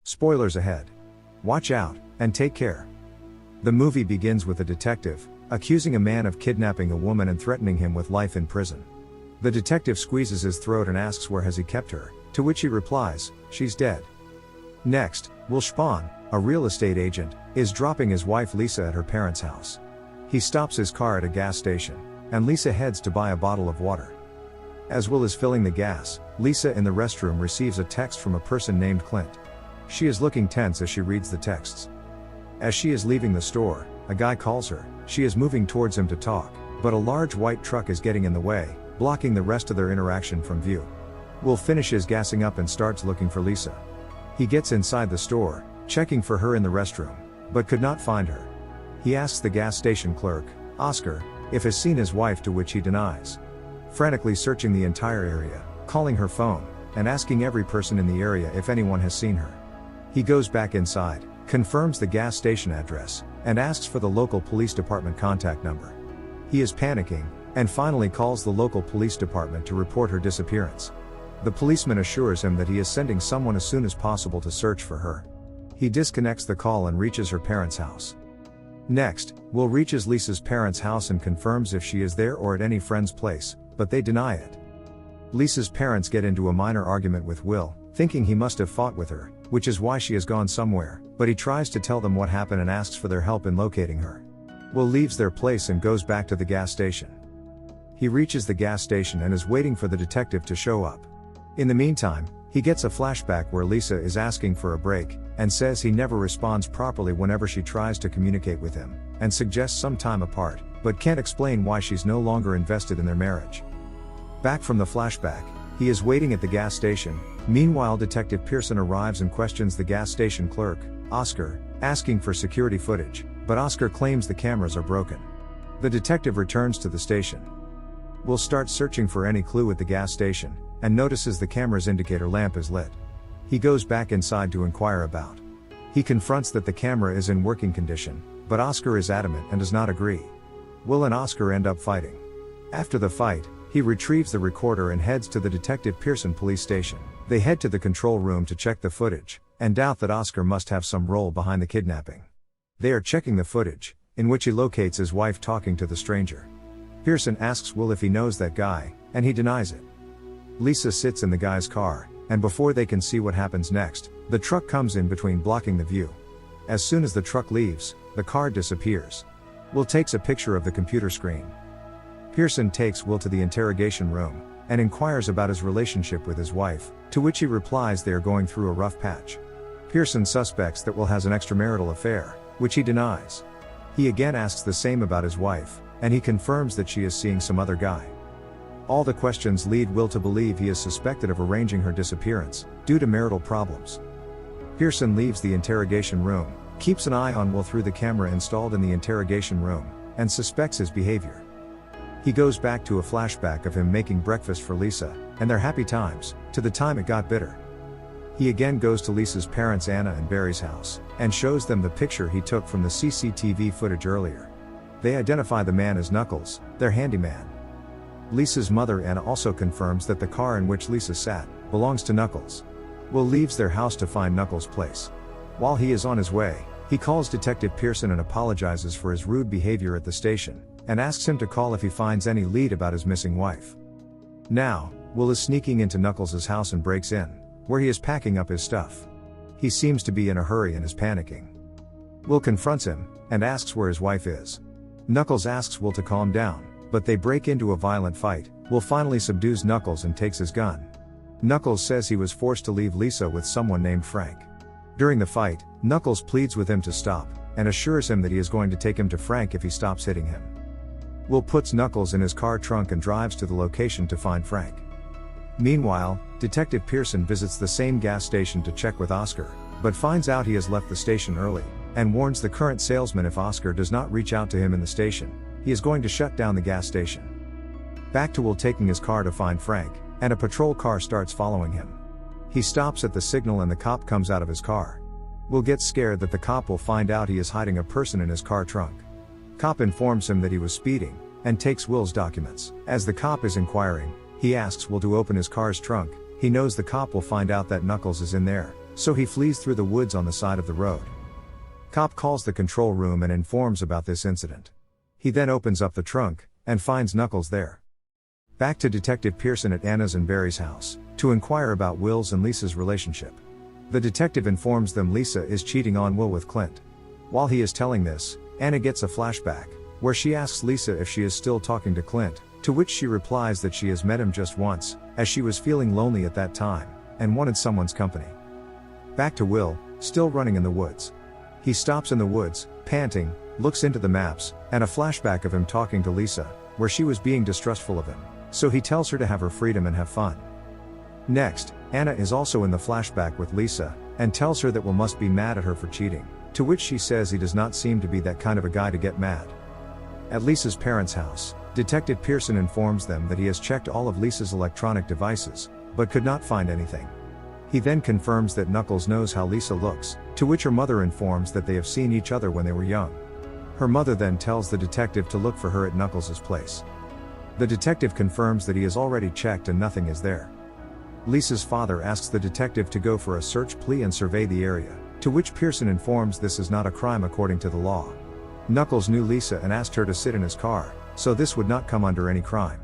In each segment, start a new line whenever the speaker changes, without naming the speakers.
Spoilers ahead. Watch out, and take care. The movie begins with a detective accusing a man of kidnapping a woman and threatening him with life in prison. The detective squeezes his throat and asks where has he kept her, to which he replies, she's dead. Next, Will Spahn, a real estate agent, is dropping his wife Lisa at her parents' house. He stops his car at a gas station, and Lisa heads to buy a bottle of water. As Will is filling the gas, Lisa in the restroom receives a text from a person named Clint. She is looking tense as she reads the texts. As she is leaving the store, a guy calls her. She is moving towards him to talk, but a large white truck is getting in the way, blocking the rest of their interaction from view. Will finishes gassing up and starts looking for Lisa. He gets inside the store, checking for her in the restroom, but could not find her. He asks the gas station clerk, Oscar, if has seen his wife, to which he denies. Frantically searching the entire area, calling her phone, and asking every person in the area if anyone has seen her. He goes back inside, confirms the gas station address, and asks for the local police department contact number. He is panicking, and finally calls the local police department to report her disappearance. The policeman assures him that he is sending someone as soon as possible to search for her. He disconnects the call and reaches her parents' house. Next, Will reaches Lisa's parents' house and confirms if she is there or at any friend's place, but they deny it. Lisa's parents get into a minor argument with Will, thinking he must have fought with her, which is why she has gone somewhere, but he tries to tell them what happened and asks for their help in locating her. Will leaves their place and goes back to the gas station. He reaches the gas station and is waiting for the detective to show up. In the meantime, he gets a flashback where Lisa is asking for a break, and says he never responds properly whenever she tries to communicate with him, and suggests some time apart, but can't explain why she's no longer invested in their marriage. Back from the flashback, he is waiting at the gas station. Meanwhile, Detective Pearson arrives and questions the gas station clerk, Oscar, asking for security footage, but Oscar claims the cameras are broken. The detective returns to the station. Will starts searching for any clue at the gas station, and notices the camera's indicator lamp is lit. He goes back inside to inquire about. He confronts that the camera is in working condition, but Oscar is adamant and does not agree. Will and Oscar end up fighting. After the fight, he retrieves the recorder and heads to the Detective Pearson police station. They head to the control room to check the footage, and doubt that Oscar must have some role behind the kidnapping. They are checking the footage, in which he locates his wife talking to the stranger. Pearson asks Will if he knows that guy, and he denies it. Lisa sits in the guy's car, and before they can see what happens next, the truck comes in between, blocking the view. As soon as the truck leaves, the car disappears. Will takes a picture of the computer screen. Pearson takes Will to the interrogation room, and inquires about his relationship with his wife, to which he replies they are going through a rough patch. Pearson suspects that Will has an extramarital affair, which he denies. He again asks the same about his wife, and he confirms that she is seeing some other guy. All the questions lead Will to believe he is suspected of arranging her disappearance, due to marital problems. Pearson leaves the interrogation room, keeps an eye on Will through the camera installed in the interrogation room, and suspects his behavior. He goes back to a flashback of him making breakfast for Lisa, and their happy times, to the time it got bitter. He again goes to Lisa's parents Anna and Barry's house, and shows them the picture he took from the CCTV footage earlier. They identify the man as Knuckles, their handyman. Lisa's mother Anna also confirms that the car in which Lisa sat belongs to Knuckles. Will leaves their house to find Knuckles' place. While he is on his way, he calls Detective Pearson and apologizes for his rude behavior at the station, and asks him to call if he finds any lead about his missing wife. Now, Will is sneaking into Knuckles' house and breaks in, where he is packing up his stuff. He seems to be in a hurry and is panicking. Will confronts him, and asks where his wife is. Knuckles asks Will to calm down, but they break into a violent fight. Will finally subdues Knuckles and takes his gun. Knuckles says he was forced to leave Lisa with someone named Frank. During the fight, Knuckles pleads with him to stop, and assures him that he is going to take him to Frank if he stops hitting him. Will puts Knuckles in his car trunk and drives to the location to find Frank. Meanwhile, Detective Pearson visits the same gas station to check with Oscar, but finds out he has left the station early, and warns the current salesman if Oscar does not reach out to him in the station, he is going to shut down the gas station. Back to Will taking his car to find Frank, and a patrol car starts following him. He stops at the signal and the cop comes out of his car. Will gets scared that the cop will find out he is hiding a person in his car trunk. Cop informs him that he was speeding, and takes Will's documents. As the cop is inquiring, he asks Will to open his car's trunk. He knows the cop will find out that Knuckles is in there, so he flees through the woods on the side of the road. Cop calls the control room and informs about this incident. He then opens up the trunk, and finds Knuckles there. Back to Detective Pearson at Anna's and Barry's house, to inquire about Will's and Lisa's relationship. The detective informs them Lisa is cheating on Will with Clint. While he is telling this, Anna gets a flashback, where she asks Lisa if she is still talking to Clint, to which she replies that she has met him just once, as she was feeling lonely at that time, and wanted someone's company. Back to Will, still running in the woods. He stops in the woods, panting, looks into the maps, and a flashback of him talking to Lisa, where she was being distrustful of him, so he tells her to have her freedom and have fun. Next, Anna is also in the flashback with Lisa, and tells her that Will must be mad at her for cheating, to which she says he does not seem to be that kind of a guy to get mad. At Lisa's parents' house, Detective Pearson informs them that he has checked all of Lisa's electronic devices, but could not find anything. He then confirms that Knuckles knows how Lisa looks, to which her mother informs that they have seen each other when they were young. Her mother then tells the detective to look for her at Knuckles' place. The detective confirms that he has already checked and nothing is there. Lisa's father asks the detective to go for a search plea and survey the area, to which Pearson informs this is not a crime according to the law. Knuckles knew Lisa and asked her to sit in his car, so this would not come under any crime.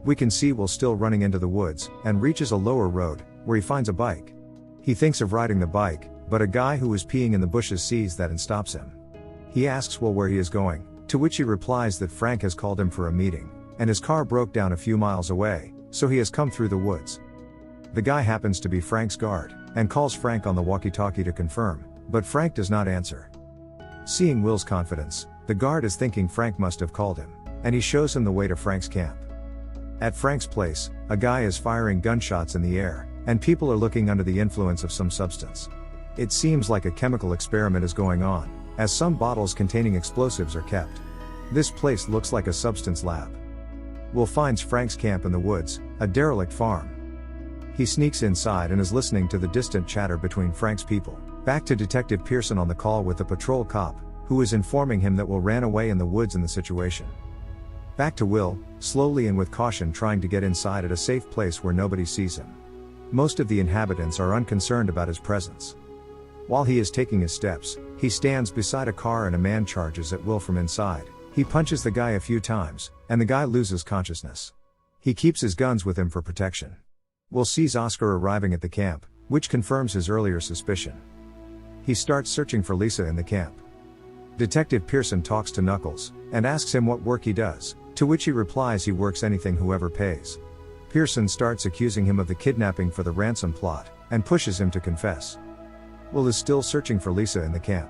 We can see Will still running into the woods, and reaches a lower road, where he finds a bike. He thinks of riding the bike, but a guy who is peeing in the bushes sees that and stops him. He asks Will where he is going, to which he replies that Frank has called him for a meeting, and his car broke down a few miles away, so he has come through the woods. The guy happens to be Frank's guard, and calls Frank on the walkie-talkie to confirm, but Frank does not answer. Seeing Will's confidence, the guard is thinking Frank must have called him, and he shows him the way to Frank's camp. At Frank's place, a guy is firing gunshots in the air, and people are looking under the influence of some substance. It seems like a chemical experiment is going on, as some bottles containing explosives are kept. This place looks like a substance lab. Will finds Frank's camp in the woods, a derelict farm. He sneaks inside and is listening to the distant chatter between Frank's people. Back to Detective Pearson on the call with the patrol cop, who is informing him that Will ran away in the woods in the situation. Back to Will, slowly and with caution trying to get inside at a safe place where nobody sees him. Most of the inhabitants are unconcerned about his presence. While he is taking his steps, he stands beside a car and a man charges at Will from inside. He punches the guy a few times, and the guy loses consciousness. He keeps his guns with him for protection. Will sees Oscar arriving at the camp, which confirms his earlier suspicion. He starts searching for Lisa in the camp. Detective Pearson talks to Knuckles, and asks him what work he does, to which he replies he works anything whoever pays. Pearson starts accusing him of the kidnapping for the ransom plot, and pushes him to confess. Will is still searching for Lisa in the camp.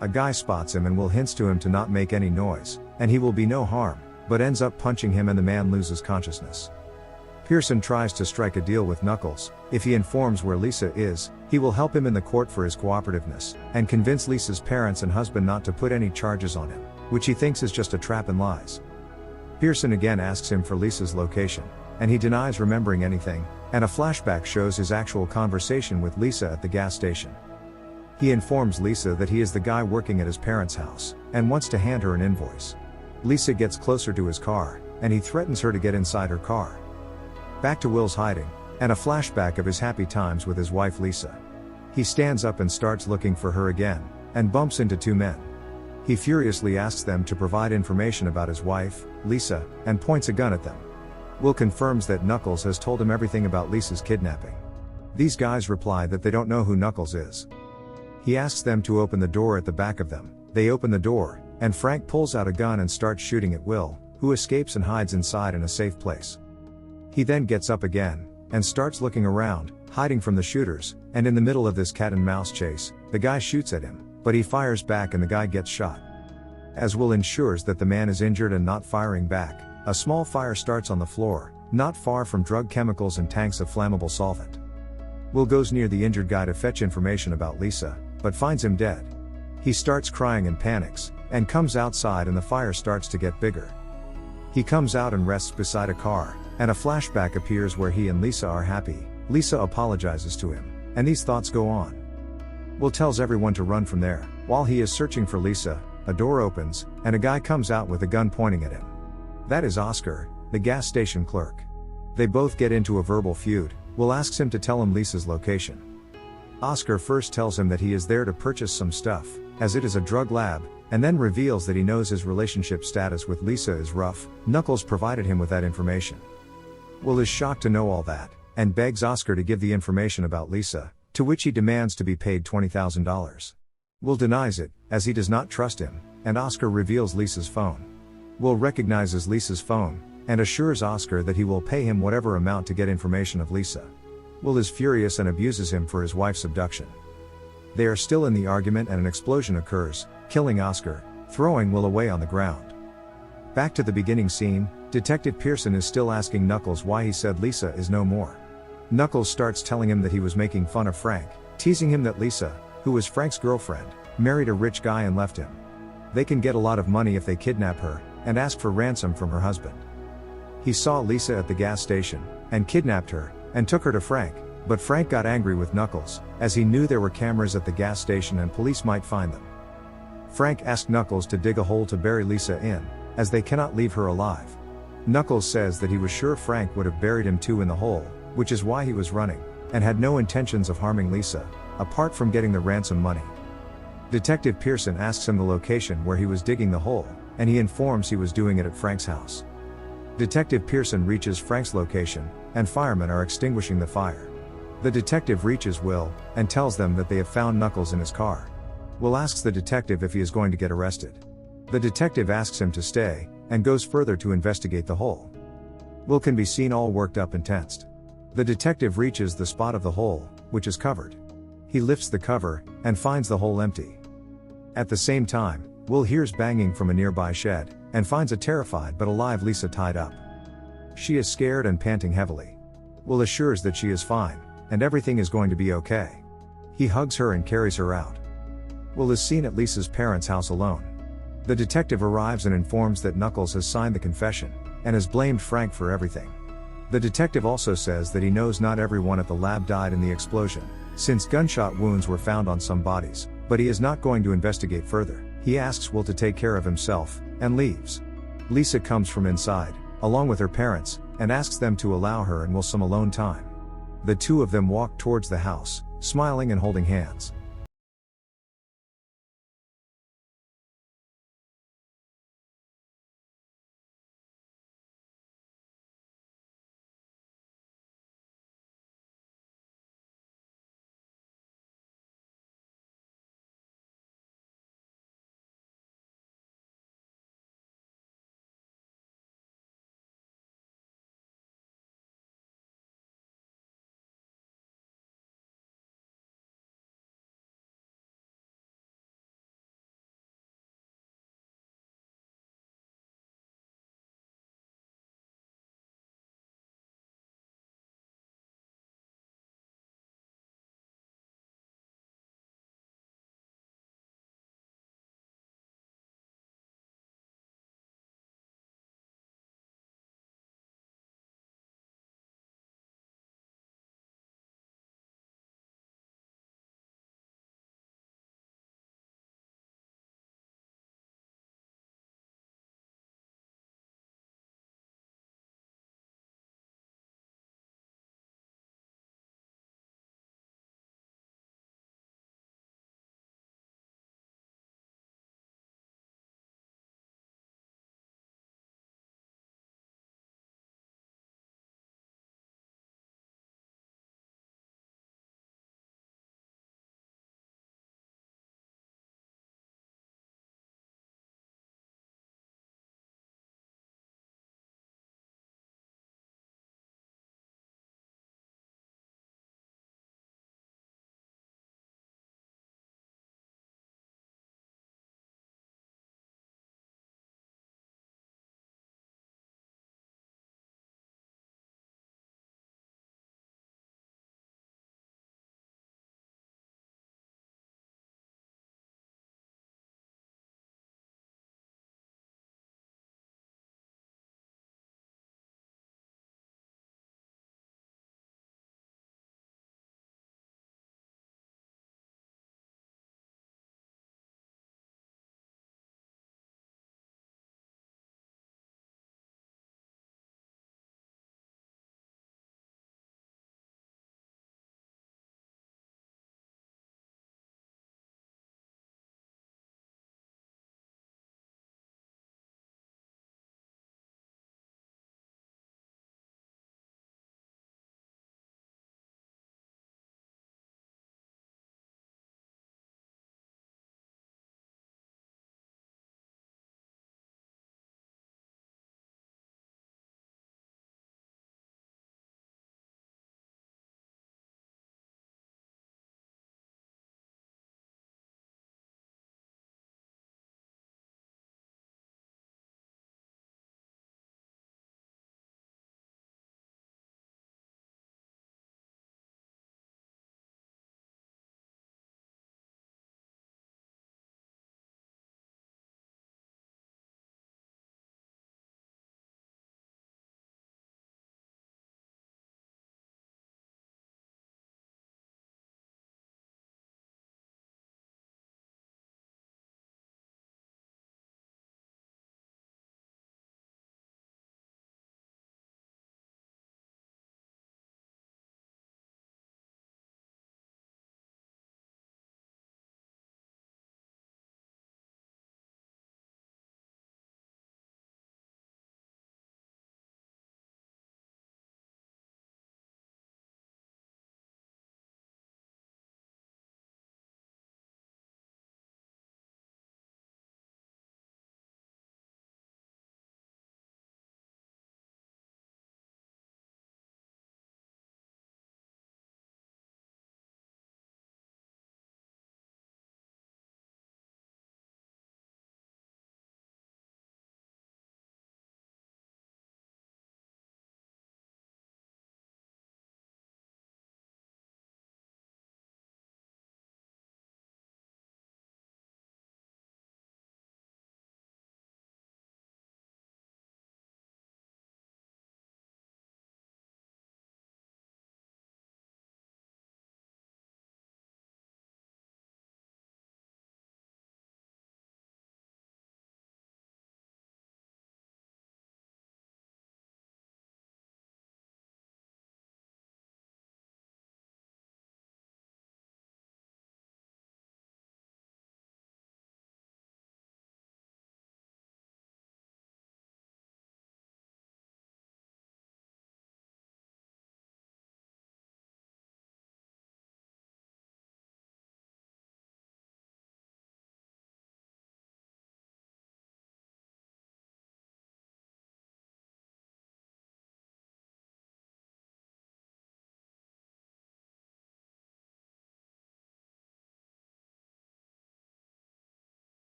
A guy spots him and Will hints to him to not make any noise, and he will be no harm, but ends up punching him and the man loses consciousness. Pearson tries to strike a deal with Knuckles. If he informs where Lisa is, he will help him in the court for his cooperativeness, and convince Lisa's parents and husband not to put any charges on him, which he thinks is just a trap and lies. Pearson again asks him for Lisa's location, and he denies remembering anything, and a flashback shows his actual conversation with Lisa at the gas station. He informs Lisa that he is the guy working at his parents' house, and wants to hand her an invoice. Lisa gets closer to his car, and he threatens her to get inside her car. Back to Will's hiding, and a flashback of his happy times with his wife Lisa. He stands up and starts looking for her again, and bumps into two men. He furiously asks them to provide information about his wife, Lisa, and points a gun at them. Will confirms that Knuckles has told him everything about Lisa's kidnapping. These guys reply that they don't know who Knuckles is. He asks them to open the door at the back of them. They open the door, and Frank pulls out a gun and starts shooting at Will, who escapes and hides inside in a safe place. He then gets up again, and starts looking around, hiding from the shooters, and in the middle of this cat and mouse chase, the guy shoots at him, but he fires back and the guy gets shot. As Will ensures that the man is injured and not firing back, a small fire starts on the floor, not far from drug chemicals and tanks of flammable solvent. Will goes near the injured guy to fetch information about Lisa, but finds him dead. He starts crying and panics, and comes outside and the fire starts to get bigger. He comes out and rests beside a car, and a flashback appears where he and Lisa are happy. Lisa apologizes to him, and these thoughts go on. Will tells everyone to run from there. While he is searching for Lisa, a door opens, and a guy comes out with a gun pointing at him. That is Oscar, the gas station clerk. They both get into a verbal feud. Will asks him to tell him Lisa's location. Oscar first tells him that he is there to purchase some stuff, as it is a drug lab, and then reveals that he knows his relationship status with Lisa is rough. Knuckles provided him with that information. Will is shocked to know all that, and begs Oscar to give the information about Lisa, to which he demands to be paid $20,000. Will denies it, as he does not trust him, and Oscar reveals Lisa's phone. Will recognizes Lisa's phone, and assures Oscar that he will pay him whatever amount to get information of Lisa. Will is furious and abuses him for his wife's abduction. They are still in the argument and an explosion occurs, killing Oscar, throwing Will away on the ground. Back to the beginning scene, Detective Pearson is still asking Knuckles why he said Lisa is no more. Knuckles starts telling him that he was making fun of Frank, teasing him that Lisa, who was Frank's girlfriend, married a rich guy and left him. They can get a lot of money if they kidnap her, and ask for ransom from her husband. He saw Lisa at the gas station, and kidnapped her, and took her to Frank, but Frank got angry with Knuckles, as he knew there were cameras at the gas station and police might find them. Frank asked Knuckles to dig a hole to bury Lisa in, as they cannot leave her alive. Knuckles says that he was sure Frank would have buried him too in the hole, which is why he was running, and had no intentions of harming Lisa, apart from getting the ransom money. Detective Pearson asks him the location where he was digging the hole, and he informs he was doing it at Frank's house. Detective Pearson reaches Frank's location, and firemen are extinguishing the fire. The detective reaches Will, and tells them that they have found Knuckles in his car. Will asks the detective if he is going to get arrested. The detective asks him to stay, and goes further to investigate the hole. Will can be seen all worked up and tensed. The detective reaches the spot of the hole, which is covered. He lifts the cover, and finds the hole empty. At the same time, Will hears banging from a nearby shed, and finds a terrified but alive Lisa tied up. She is scared and panting heavily. Will assures that she is fine, and everything is going to be okay. He hugs her and carries her out. Will is seen at Lisa's parents' house alone. The detective arrives and informs that Knuckles has signed the confession, and has blamed Frank for everything. The detective also says that he knows not everyone at the lab died in the explosion, since gunshot wounds were found on some bodies, but he is not going to investigate further. He asks Will to take care of himself, and leaves. Lisa comes from inside, along with her parents, and asks them to allow her and Will some alone time. The two of them walk towards the house, smiling and holding hands.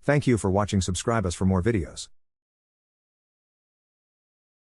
Thank you for watching. Subscribe us for more videos.